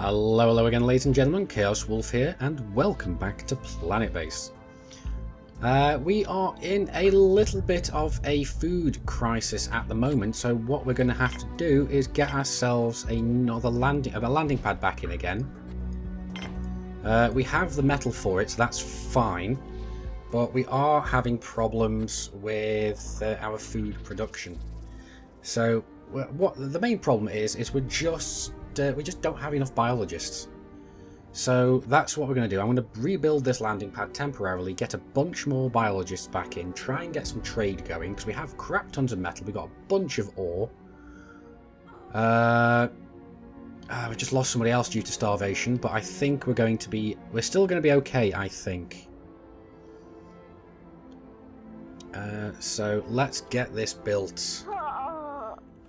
Hello, hello again, ladies and gentlemen. Chaos Wolf here, and welcome back to Planetbase. We are in a little bit of a food crisis at the moment, so what we're going to have to do is get ourselves another landing pad back in again. We have the metal for it, so that's fine, but we are having problems with our food production. So what the main problem is we just don't have enough biologists. So that's what we're going to do. I'm going to rebuild this landing pad temporarily, get a bunch more biologists back in, try and get some trade going, because we have crap tons of metal, we've got a bunch of ore. We just lost somebody else due to starvation, but I think we're still going to be okay, I think. So let's get this built.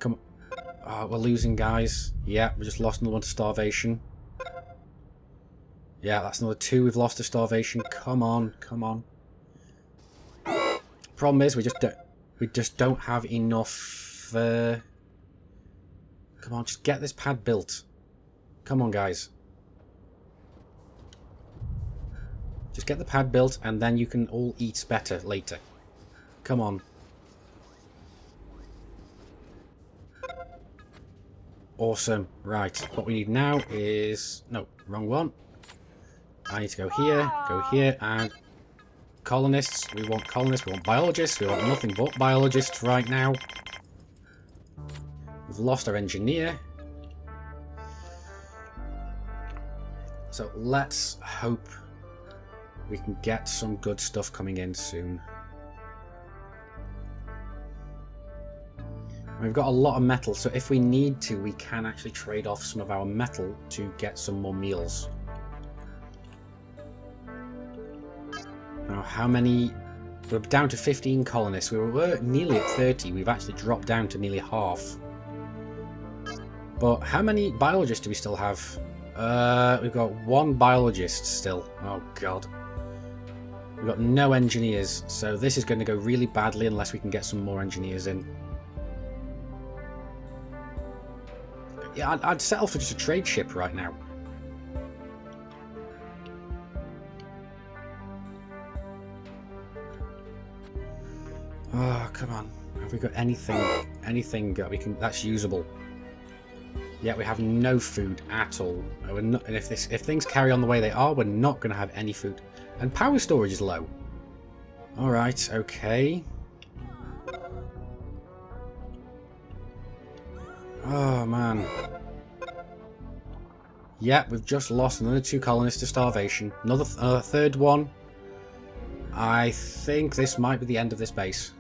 Come on. Oh, we're losing, guys. Yeah, we just lost another one to starvation. Yeah, that's another two we've lost to starvation. Come on, come on. Problem is, we just don't have enough. Come on, just get this pad built. Come on, guys. Just get the pad built, and then you can all eat better later. Come on. Awesome. Right. What we need now is... No, wrong one. I need to go here, and colonists. We want colonists, we want biologists. We want nothing but biologists right now. We've lost our engineer. So let's hope we can get some good stuff coming in soon. We've got a lot of metal, so if we need to, we can actually trade off some of our metal to get some more meals. Now, how many... We're down to 15 colonists. We were nearly at 30. We've actually dropped down to nearly half. But how many biologists do we still have? We've got one biologist still. Oh, God. We've got no engineers, so this is going to go really badly unless we can get some more engineers in. Yeah, I'd settle for just a trade ship right now. Oh, come on. Have we got anything that we can that's usable? Yeah, we have no food at all. We're not, and if things carry on the way they are, we're not going to have any food. And power storage is low. All right, okay. Oh, man. Yeah, we've just lost another two colonists to starvation. Another third one. I think this might be the end of this base.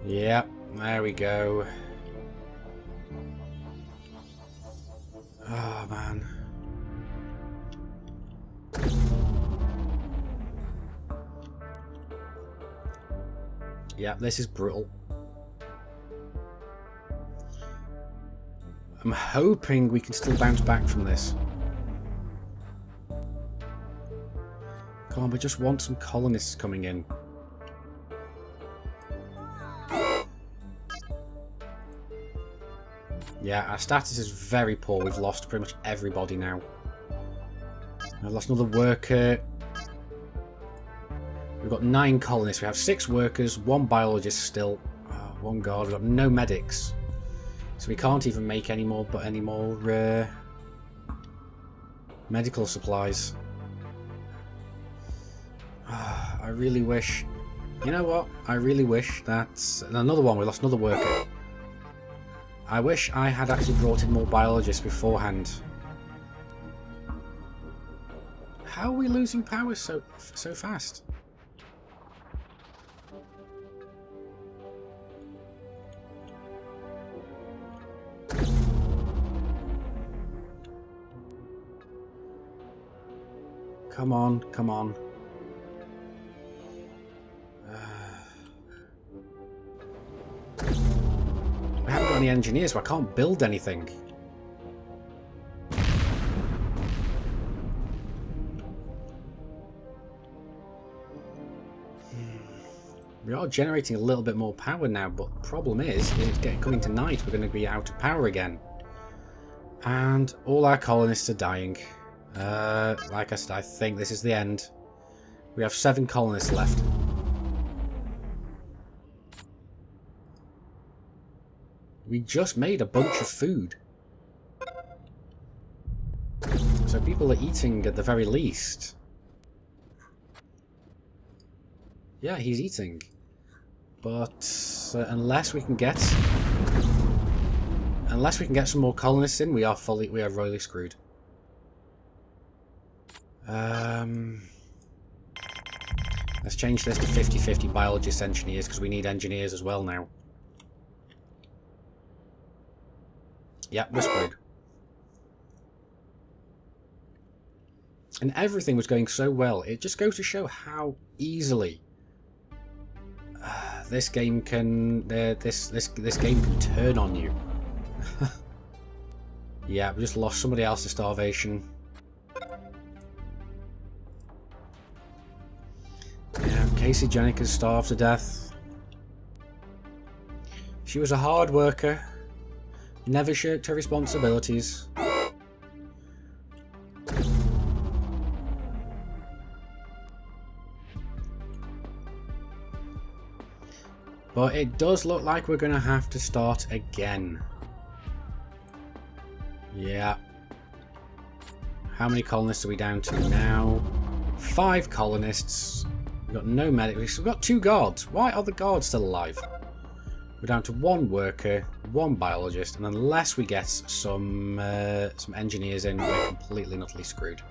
Yeah, there we go. Oh, man. Yeah, this is brutal. I'm hoping we can still bounce back from this. Come on, we just want some colonists coming in. Yeah, our status is very poor. We've lost pretty much everybody now. I've lost another worker. We've got 9 colonists. We have 6 workers, 1 biologist still. Oh, one guard. We've got no medics. So we can't even make any more medical supplies. I really wish... You know what? I really wish that... Another one. We lost another worker. I wish I had actually brought in more biologists beforehand. How are we losing power so fast? Come on, come on. We haven't got any engineers, so I can't build anything. We are generating a little bit more power now, but the problem is it's coming to night. We're going to be out of power again. And all our colonists are dying. Like I said, I think this is the end. We have 7 colonists left. We just made a bunch of food. So people are eating at the very least. Yeah, he's eating. But unless we can get some more colonists in, we are royally screwed. Let's change this to 50-50 biologists, engineers, because we need engineers as well now. Yeah, we're screwed. And everything was going so well. It just goes to show how easily this game can this game can turn on you. Yeah, we just lost somebody else to starvation. Yeah, Casey Jennings starved to death. She was a hard worker, never shirked her responsibilities. But it does look like we're going to have to start again. Yeah. How many colonists are we down to now? 5 colonists. We've got no medics. We've got 2 guards. Why are the guards still alive? We're down to 1 worker, 1 biologist, and unless we get some engineers in, we're completely and utterly screwed.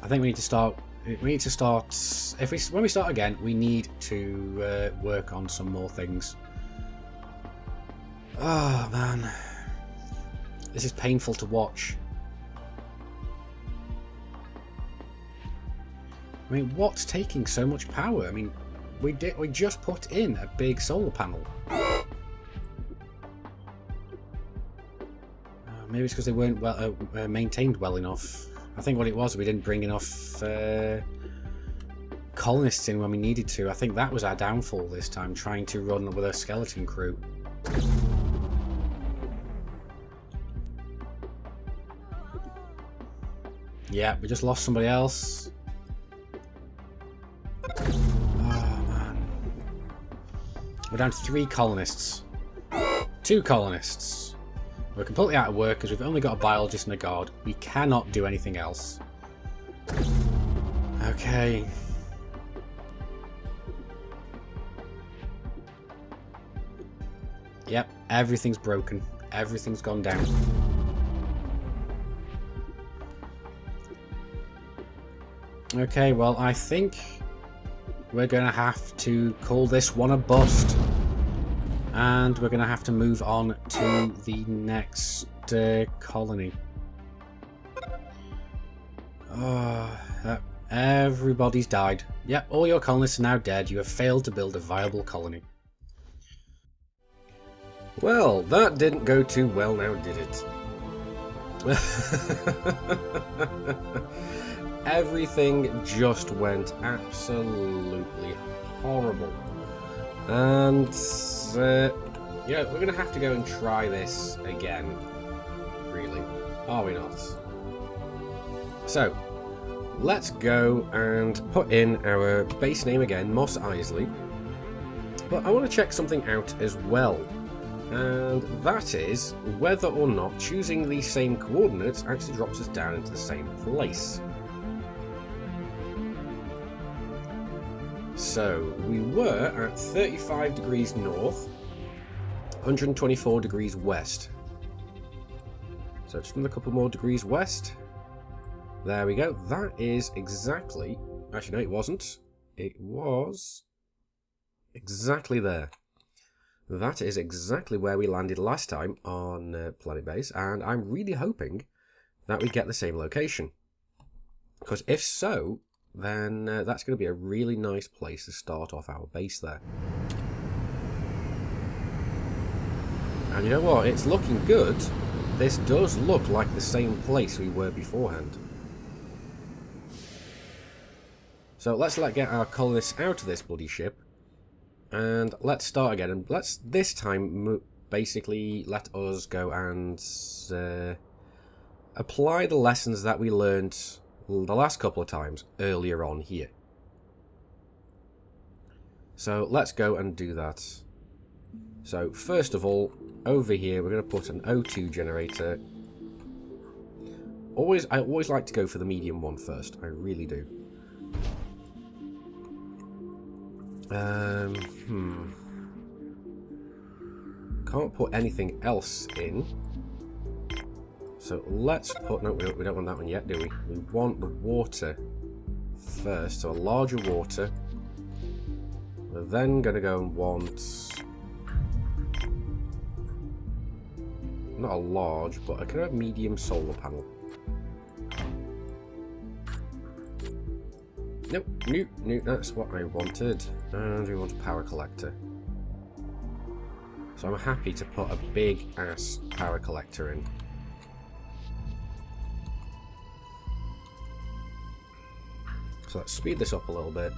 I think we need to start. When we start again, we need to work on some more things. Oh man, this is painful to watch. I mean, what's taking so much power? I mean, we just put in a big solar panel. Maybe it's because they weren't maintained well enough. I think what it was, we didn't bring enough colonists in when we needed to. I think that was our downfall this time, trying to run with a skeleton crew. Yeah, we just lost somebody else. Oh man. We're down to 3 colonists. 2 colonists. We're completely out of work because we've only got a biologist and a guard. We cannot do anything else. Okay. Yep, everything's broken. Everything's gone down. Okay, well, I think we're going to have to call this one a bust. And we're going to have to move on to the next colony. Everybody's died. Yep, all your colonists are now dead. You have failed to build a viable colony. Well, that didn't go too well now, did it? Everything just went absolutely horrible. And yeah, we're gonna have to go and try this again, really, are we not? So let's go and put in our base name again, Mos Eisley, but I want to check something out as well, and that is whether or not choosing the same coordinates actually drops us down into the same place. So we were at 35 degrees north, 124 degrees west. So just another couple more degrees west. There we go. That is exactly... Actually, no, it wasn't. It was exactly there. That is exactly where we landed last time on Planetbase, and I'm really hoping that we get the same location. Because if so, then that's going to be a really nice place to start off our base there. And you know what? It's looking good this does look like the same place we were beforehand. So let's get our colonists out of this bloody ship. And let's start again. And let's this time basically let us go and apply the lessons that we learned the last couple of times earlier on here. So let's go and do that. So first of all, over here we're going to put an O2 generator. I always like to go for the medium one first. I really do. Can't put anything else in. So let's put... No, we don't want that one yet, do we? We want the water first. So a larger water. We're then going to go and want... Not a large, but a kind of medium solar panel. Nope, nope, that's what I wanted. And we want a power collector. So I'm happy to put a big ass power collector in. So let's speed this up a little bit.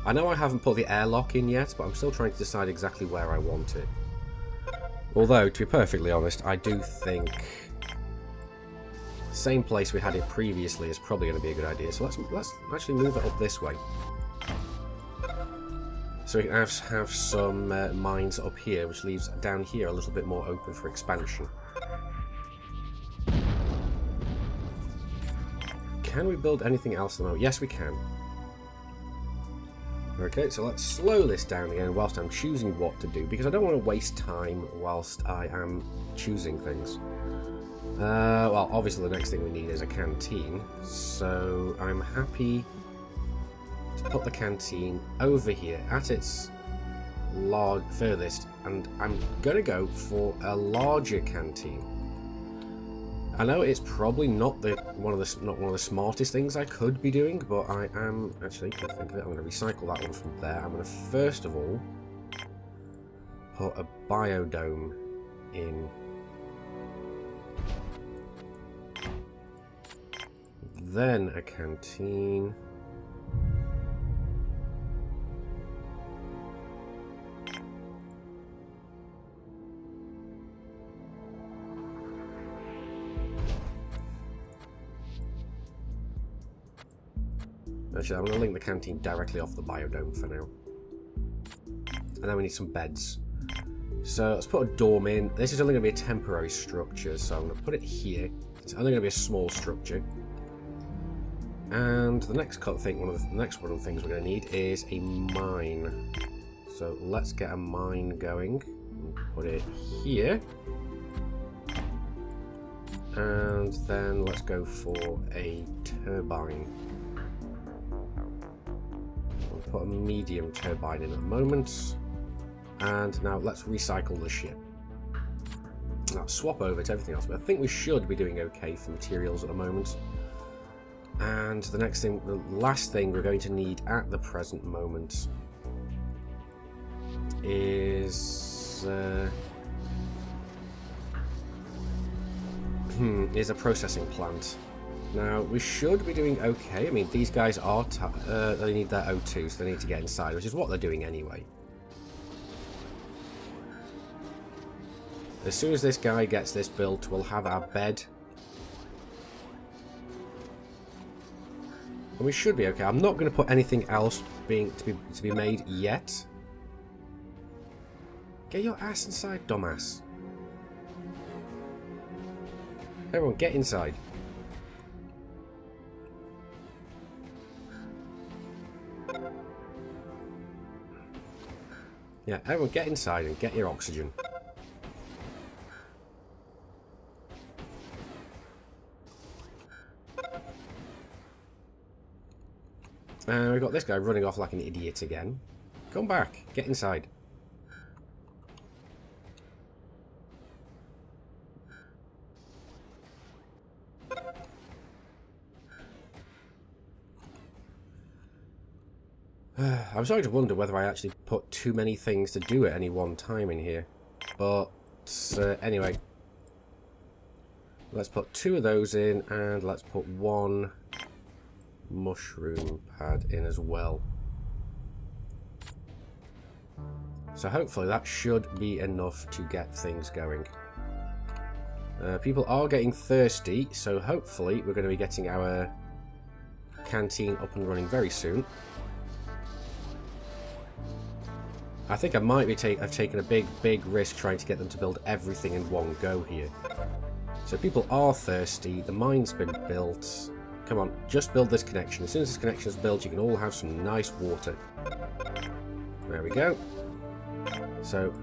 I know I haven't put the airlock in yet, but I'm still trying to decide exactly where I want it. Although, to be perfectly honest, I do think the same place we had it previously is probably going to be a good idea. So let's actually move it up this way. So we can have some mines up here, which leaves down here a little bit more open for expansion. Can we build anything else at the moment? Yes, we can. Okay, so let's slow this down again whilst I'm choosing what to do, because I don't want to waste time whilst I am choosing things. Well, obviously the next thing we need is a canteen, so I'm happy to put the canteen over here at its furthest, and I'm going to go for a larger canteen. I know it's probably not one of the smartest things I could be doing, but I am actually, I think of it, I'm going to recycle that one from there. I'm going to first of all put a biodome in. Then a canteen. Actually, I'm going to link the canteen directly off the biodome for now. And then we need some beds. So let's put a dorm in. This is only going to be a temporary structure, so I'm going to put it here. It's only going to be a small structure. And the next thing, one of the things we're going to need is a mine. So let's get a mine going. Put it here. And then let's go for a turbine. We'll put a medium turbine in a moment. And now let's recycle the ship. Now swap over to everything else, but I think we should be doing okay for materials at the moment. And the next thing, the last thing we're going to need at the present moment is a processing plant. Now we should be doing okay. I mean, these guys are they need their O2, so they need to get inside, which is what they're doing anyway. As soon as this guy gets this built, we'll have our bed. And we should be okay. I'm not going to put anything else to be made yet. Get your ass inside, dumbass. Everyone, get inside. Yeah, everyone, get inside and get your oxygen. And we've got this guy running off like an idiot again. Come back. Get inside. I'm starting to wonder whether I actually put too many things to do at any one time in here. But anyway. Let's put 2 of those in, and let's put 1 mushroom pad in as well. So hopefully that should be enough to get things going. People are getting thirsty, so hopefully we're going to be getting our canteen up and running very soon. I think I might be I've taken a big risk trying to get them to build everything in one go here. So people are thirsty, the mine's been built. Come on, just build this connection. As soon as this connection is built, you can all have some nice water. There we go. So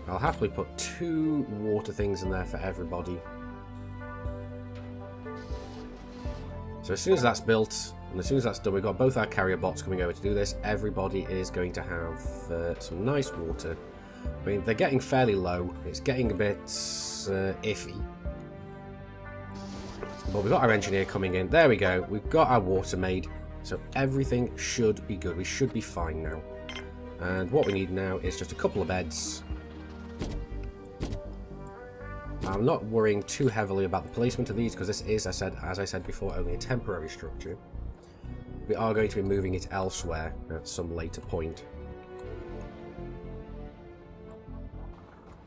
I'll happily put 2 water things in there for everybody. So as soon as that's built, and as soon as that's done, we've got both our carrier bots coming over to do this. Everybody is going to have some nice water. I mean, they're getting fairly low. It's getting a bit iffy. But we've got our engineer coming in. There we go. We've got our water made. So everything should be good. We should be fine now. And what we need now is just a couple of beds. I'm not worrying too heavily about the placement of these because this is, as I said before, only a temporary structure. We are going to be moving it elsewhere at some later point.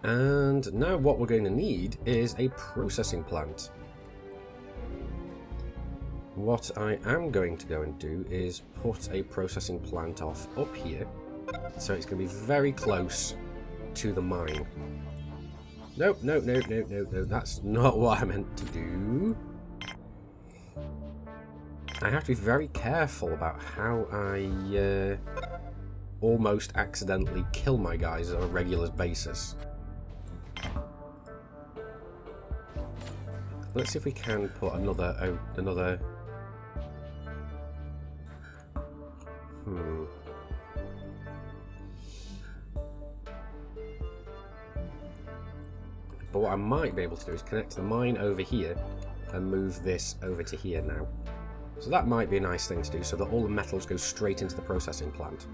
And now what we're going to need is a processing plant. What I am going to go and do is put a processing plant off up here. So it's going to be very close to the mine. Nope, no, that's not what I meant to do. I have to be very careful about how I almost accidentally kill my guys on a regular basis. Let's see if we can put another... But what I might be able to do is connect the mine over here and move this over to here now. So that might be a nice thing to do, so that all the metals go straight into the processing plant,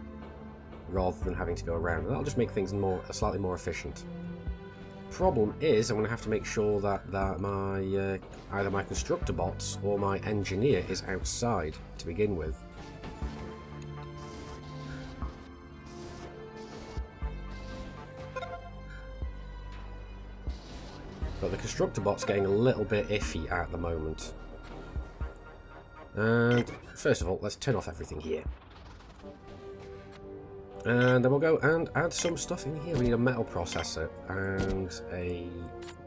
rather than having to go around. And that'll just make things slightly more efficient. Problem is, I'm going to have to make sure that my either my constructor bots or my engineer is outside to begin with. But the constructor bot's getting a little bit iffy at the moment. And first of all, let's turn off everything here. And then we'll go and add some stuff in here. We need a metal processor and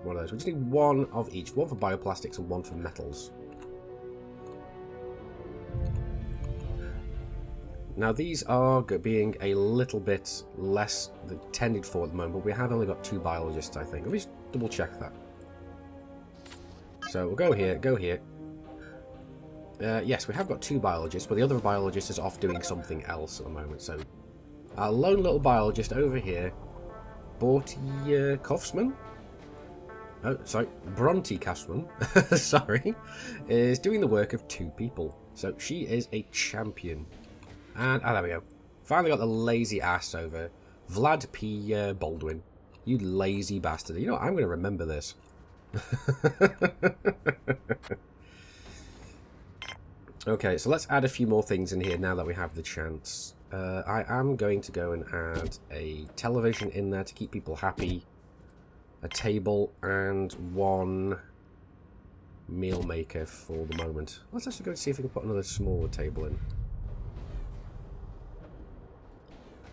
one of those. We just need 1 of each. 1 for bioplastics and 1 for metals. Now these are being a little bit less than intended for at the moment, but we have only got 2 biologists, I think. Let me just double check that. So we'll go here, go here. Yes, we have got 2 biologists, but the other biologist is off doing something else at the moment. So our lone little biologist over here, Borty Kaufman? Oh, sorry, Bronte Kaufman, sorry, is doing the work of 2 people. So she is a champion. And, there we go. Finally got the lazy ass over. Vlad P. Baldwin. You lazy bastard. You know what? I'm going to remember this. Okay, so let's add a few more things in here now that we have the chance. I am going to go and add a television in there to keep people happy. A table and 1 meal maker for the moment. Let's actually go and see if we can put another smaller table in.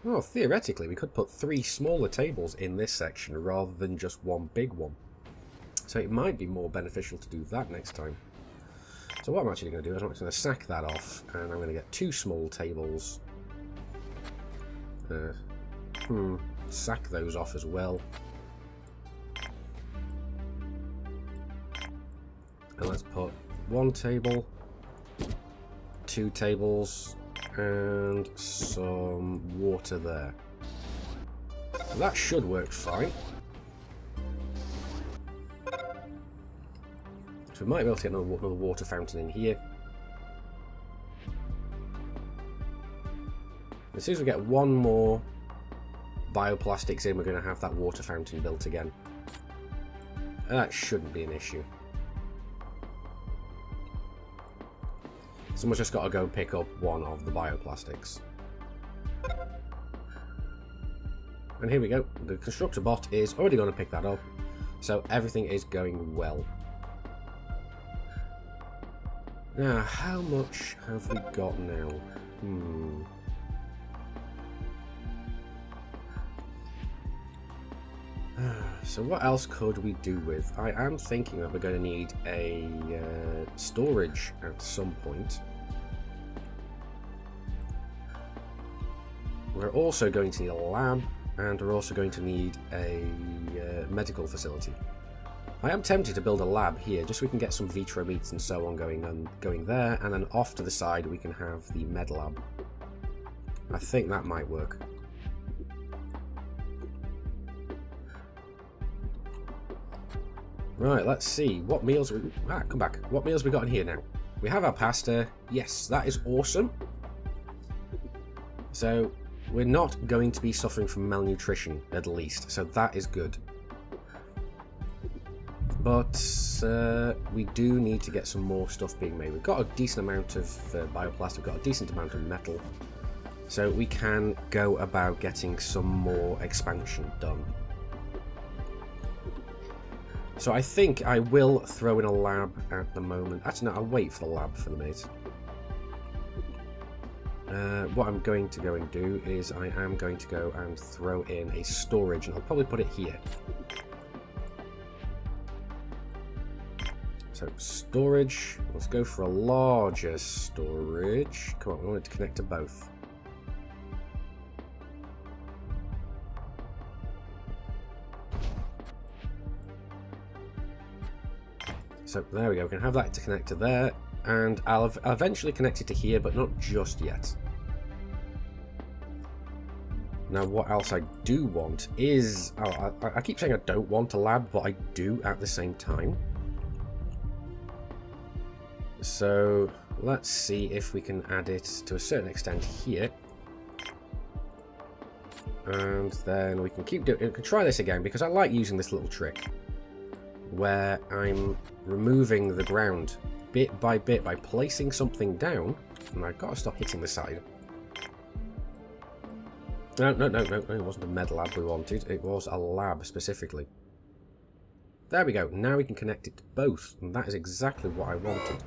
Well, theoretically, we could put 3 smaller tables in this section rather than just 1 big one. So it might be more beneficial to do that next time. So what I'm actually going to do is I'm actually going to sack that off, and I'm going to get 2 small tables. Sack those off as well. And let's put 1 table, 2 tables, and some water there. So that should work fine. So we might be able to get another water fountain in here. As soon as we get 1 more bioplastics in, we're going to have that water fountain built again. That shouldn't be an issue. Someone's just got to go pick up one of the bioplastics. And here we go. The constructor bot is already going to pick that up. So everything is going well. Now, how much have we got now? So what else could we do with? I am thinking that we're going to need a storage at some point. We're also going to need a lab, and we're also going to need a medical facility. I am tempted to build a lab here, just so we can get some vitro meats and so on going there, and then off to the side we can have the med lab. I think that might work. Right, let's see. What meals we... come back. What meals we got in here now? We have our pasta. Yes, that is awesome. So, we're not going to be suffering from malnutrition, at least. So that is good. But we do need to get some more stuff being made. We've got a decent amount of bioplast. We've got a decent amount of metal. So we can go about getting some more expansion done. So I think I will throw in a lab at the moment. Actually, no, I'll wait for the lab for the minute. What I'm going to go and do is I am going to go and throw in a storage, and I'll probably put it here. So storage, let's go for a larger storage. Come on, we want it to connect to both. So there we go, we can have that to connect to there, and I'll eventually connect it to here, but not just yet. Now what else I do want is, I keep saying I don't want a lab, but I do at the same time. So let's see if we can add it to a certain extent here. And then we can keep doing it. We can try this again, because I like using this little trick where I'm removing the ground bit by placing something down, and I've got to stop hitting the side. No, it wasn't a med lab we wanted, it was a lab specifically. There we go, now we can connect it to both, and that is exactly what I wanted.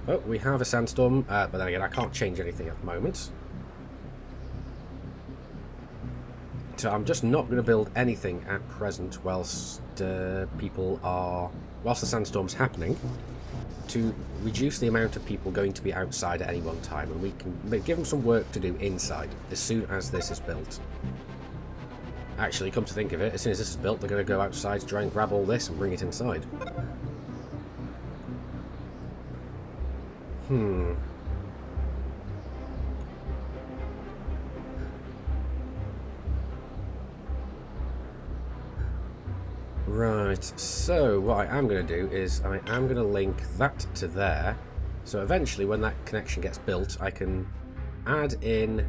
Oh, we have a sandstorm, but then again I can't change anything at the moment. So I'm just not going to build anything at present whilst whilst the sandstorm's happening, to reduce the amount of people going to be outside at any one time, and we can give them some work to do inside as soon as this is built. Actually, come to think of it, as soon as this is built, they're going to go outside to try and grab all this and bring it inside. Right, so what I am going to do is I am going to link that to there, so eventually when that connection gets built I can add in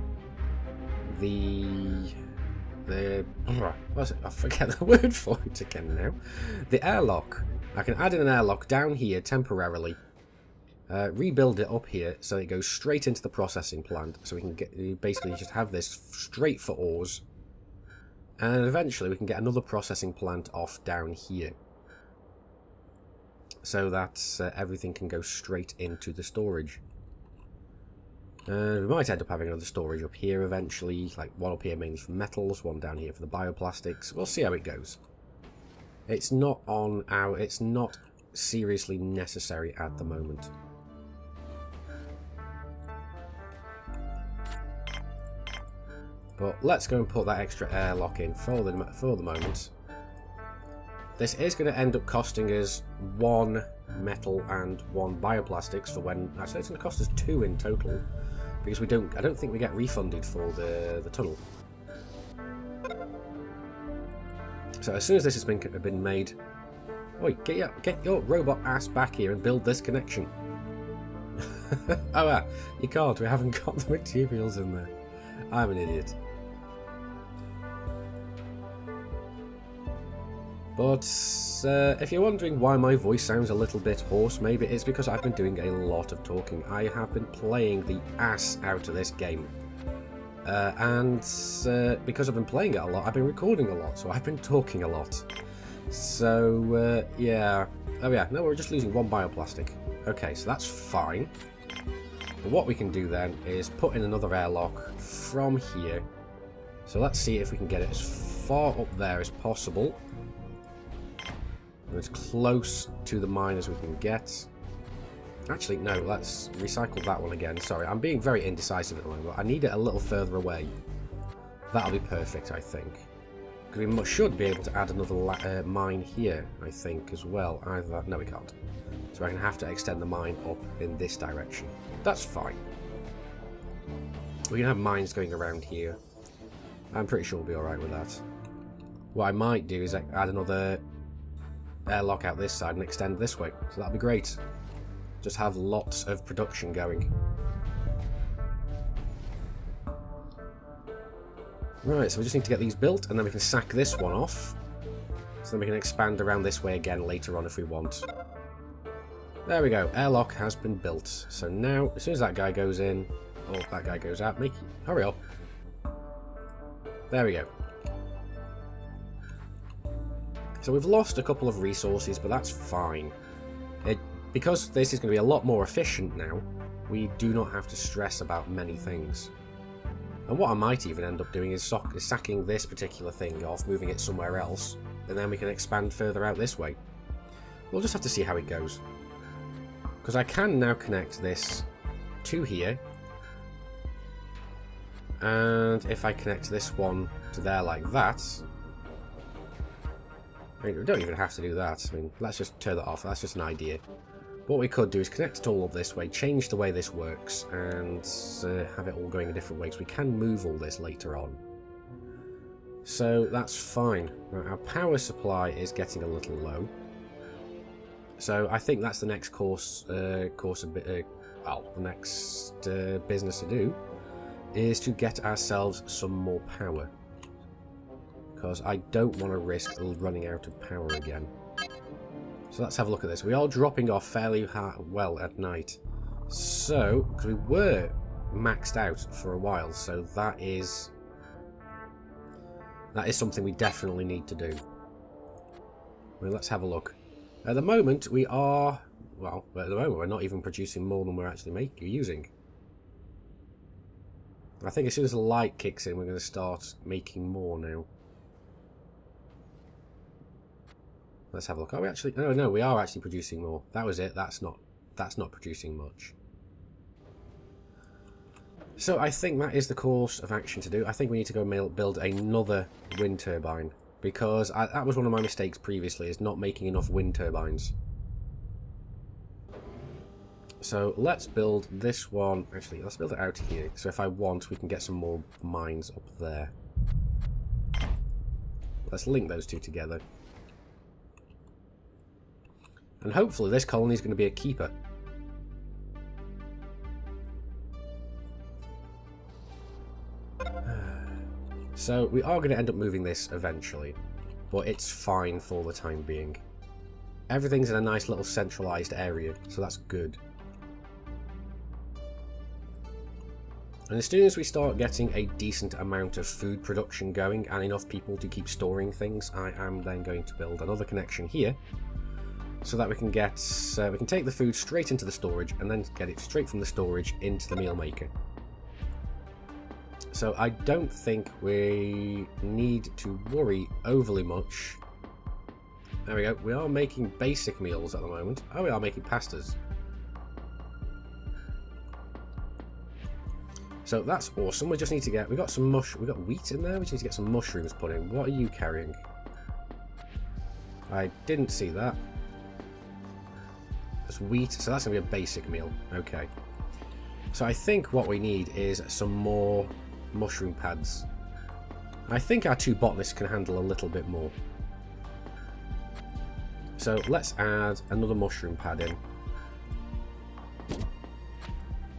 I forget the word for it again now. The airlock. I can add in an airlock down here temporarily, rebuild it up here so it goes straight into the processing plant, so we can basically just have this straight for ores. And eventually we can get another processing plant off down here, so that everything can go straight into the storage. We might end up having another storage up here eventually, like one up here mainly for metals, one down here for the bioplastics. We'll see how it goes. It's not seriously necessary at the moment. But let's go and put that extra airlock in for the moment. This is going to end up costing us 1 metal and 1 bioplastics for when... Actually, it's going to cost us 2 in total, because I don't think we get refunded for the tunnel. So as soon as this has been made... Oi, get your robot ass back here and build this connection. Oh, you can't. We haven't got the materials in there. I'm an idiot. But if you're wondering why my voice sounds a little bit hoarse, maybe it's because I've been doing a lot of talking. I have been playing the ass out of this game. And because I've been playing it a lot, I've been recording a lot, so I've been talking a lot. So, yeah. Oh yeah, no, we're just losing one bioplastic. Okay, so that's fine. But what we can do then is put in another airlock from here. So let's see if we can get it as far up there as possible. And as close to the mine as we can get. Actually, no, let's recycle that one again. Sorry, I'm being very indecisive at the moment. I need it a little further away. That'll be perfect, I think. Because we should be able to add another mine here, I think, as well. Either no, we can't. So I'm going to have to extend the mine up in this direction. That's fine. We can have mines going around here. I'm pretty sure we'll be alright with that. What I might do is add another airlock out this side and extend this way. So that'll be great. Just have lots of production going. Right, so we just need to get these built, and then we can sack this one off. So then we can expand around this way again later on if we want. There we go, airlock has been built. So now, as soon as that guy goes in, or that guy goes out, hurry up. There we go. So we've lost a couple of resources, but that's fine. Because this is going to be a lot more efficient now, we do not have to stress about many things. And what I might even end up doing is sacking this particular thing off, moving it somewhere else, and then we can expand further out this way. We'll just have to see how it goes. Because I can now connect this to here, and if I connect this one to there like that, I mean, we don't even have to do that. I mean, let's just turn that off. That's just an idea. What we could do is connect it all up this way, change the way this works, and have it all going in different ways. We can move all this later on. So that's fine. Right, our power supply is getting a little low. So I think that's the next the next business to do is to get ourselves some more power. Because I don't want to risk running out of power again. So let's have a look at this. We are dropping off fairly well at night. So, because we were maxed out for a while, so that is something we definitely need to do. Well, let's have a look. At the moment, we are... Well, at the moment, we're not even producing more than we're actually using. I think as soon as the light kicks in, we're going to start making more now. Let's have a look. Are we actually... Oh, no, we are actually producing more. That was it. That's not producing much. So I think that is the course of action to do. I think we need to go build another wind turbine. Because that was one of my mistakes previously, is not making enough wind turbines. So let's build this one. Actually, let's build it out here. So if I want, we can get some more mines up there. Let's link those two together. And hopefully this colony is going to be a keeper. So we are going to end up moving this eventually, but it's fine for the time being. Everything's in a nice little centralised area, so that's good. And as soon as we start getting a decent amount of food production going and enough people to keep storing things, I am then going to build another connection here. So that we can get, we can take the food straight into the storage and then get it straight from the storage into the meal maker. So I don't think we need to worry overly much. There we go. We are making basic meals at the moment. Oh, we are making pastas. So that's awesome. We just need to get, we got wheat in there. We just need to get some mushrooms put in. What are you carrying? I didn't see that. That's wheat, so that's going to be a basic meal. Okay. So I think what we need is some more mushroom pads. I think our two botanists can handle a little bit more. So let's add another mushroom pad in.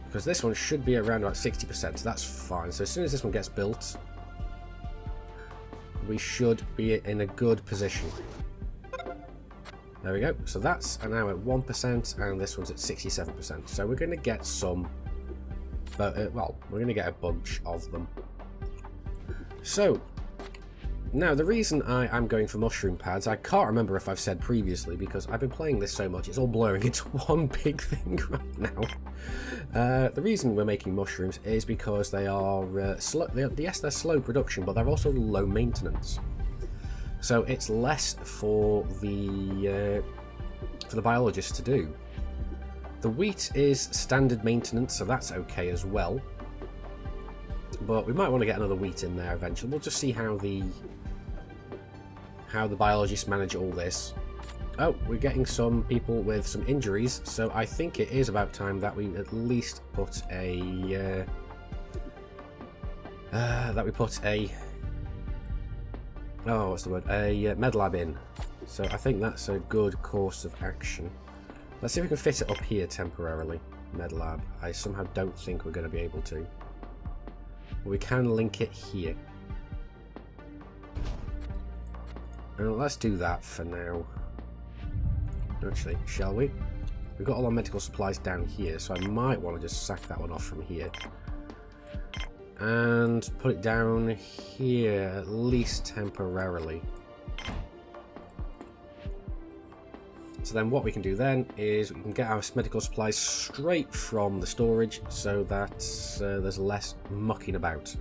Because this one should be around about 60%, so that's fine. So as soon as this one gets built, we should be in a good position. There we go. So that's now at 1%, and this one's at 67%. So we're going to get some, well, we're going to get a bunch of them. So now the reason I am going for mushroom pads, I can't remember if I've said previously because I've been playing this so much, it's all blurring into one big thing right now. The reason we're making mushrooms is because they are slow. Yes, they're slow production, but they're also low maintenance. So it's less for the biologists to do. The wheat is standard maintenance, so that's okay as well. But we might want to get another wheat in there eventually. We'll just see how the biologists manage all this. Oh, we're getting some people with some injuries, so I think it is about time that we at least put a oh, what's the word? A med lab in. So I think that's a good course of action. Let's see if we can fit it up here temporarily. Med lab. I somehow don't think we're going to be able to. We can link it here. And let's do that for now. Actually, shall we? We've got all our medical supplies down here, so I might want to just sack that one off from here. And put it down here, at least temporarily. So then what we can do then is we can get our medical supplies straight from the storage so that there's less mucking about.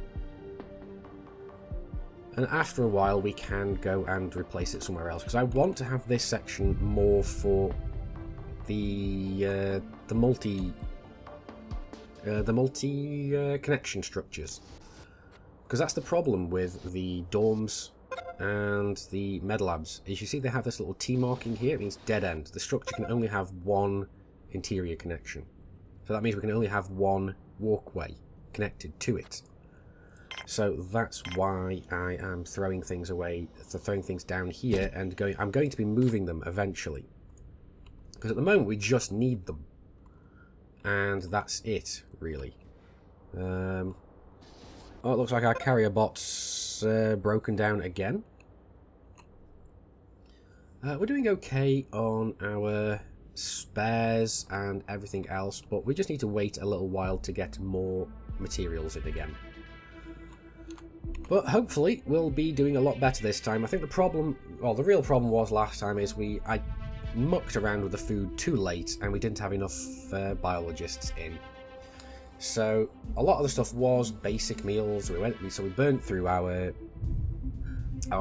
And after a while we can go and replace it somewhere else, because I want to have this section more for the multi connection structures, because that's the problem with the dorms and the med labs. As you see, they have this little T marking here. It means dead end. The structure can only have one interior connection, so that means we can only have one walkway connected to it. So that's why I am throwing things away, throwing things down here, and I'm going to be moving them eventually, because at the moment we just need them. And that's it, really. Oh, it looks like our carrier bot's broken down again. We're doing okay on our spares and everything else, but we just need to wait a little while to get more materials in again. But hopefully we'll be doing a lot better this time. I think the problem, well, the real problem was last time is I mucked around with the food too late and we didn't have enough biologists in. So a lot of the stuff was basic meals. So we burnt through our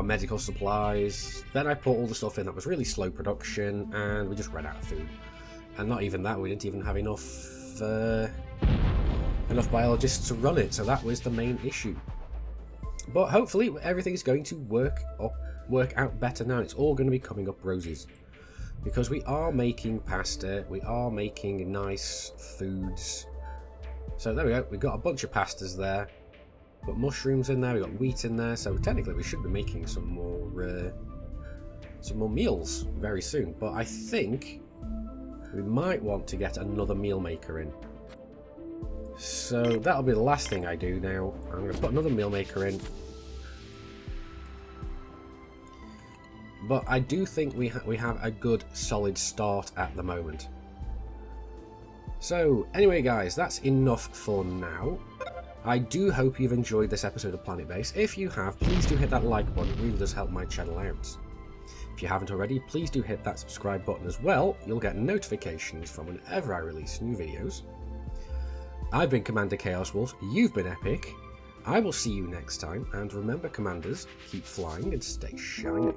medical supplies. Then I put all the stuff in that was really slow production, and we just ran out of food. And not even that, we didn't even have enough biologists to run it. So that was the main issue. But hopefully everything's going to work out better now. It's all going to be coming up roses, because we are making pasta, we are making nice foods. So there we go, we've got a bunch of pastas there, got mushrooms in there, we've got wheat in there, so technically we should be making some more meals very soon. But I think we might want to get another meal maker in. So that'll be the last thing I do now. I'm going to put another meal maker in. But I do think we have a good solid start at the moment. So anyway guys, that's enough for now. I do hope you've enjoyed this episode of Planetbase. If you have, please do hit that like button, it really does help my channel out. If you haven't already, please do hit that subscribe button as well. You'll get notifications from whenever I release new videos. I've been Commander Chaos Wolf, you've been Epic. I will see you next time, and remember, Commanders, keep flying and stay shiny.